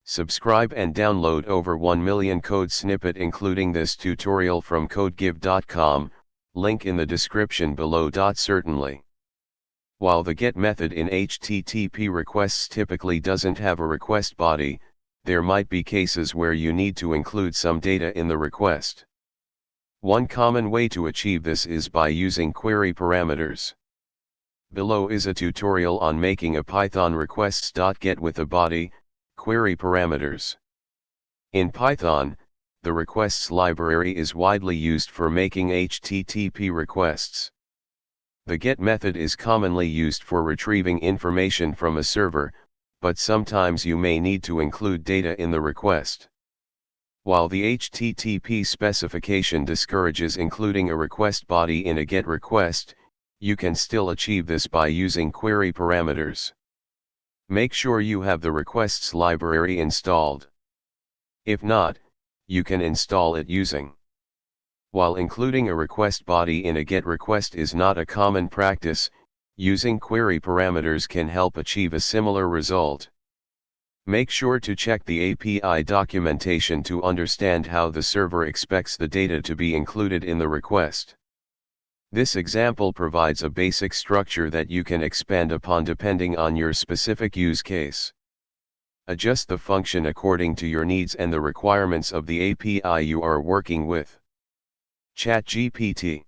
Subscribe and download over 1 million code snippet including this tutorial from codegive.com, link in the description below. Certainly. While the get method in HTTP requests typically doesn't have a request body, there might be cases where you need to include some data in the request. One common way to achieve this is by using query parameters. Below is a tutorial on making a Python requests.get with a body, query parameters. In Python, the requests library is widely used for making HTTP requests. The get method is commonly used for retrieving information from a server, but sometimes you may need to include data in the request. While the HTTP specification discourages including a request body in a GET request, you can still achieve this by using query parameters. Make sure you have the requests library installed. If not, you can install it using. While including a request body in a GET request is not a common practice, using query parameters can help achieve a similar result. Make sure to check the API documentation to understand how the server expects the data to be included in the request. This example provides a basic structure that you can expand upon depending on your specific use case. Adjust the function according to your needs and the requirements of the API you are working with. ChatGPT.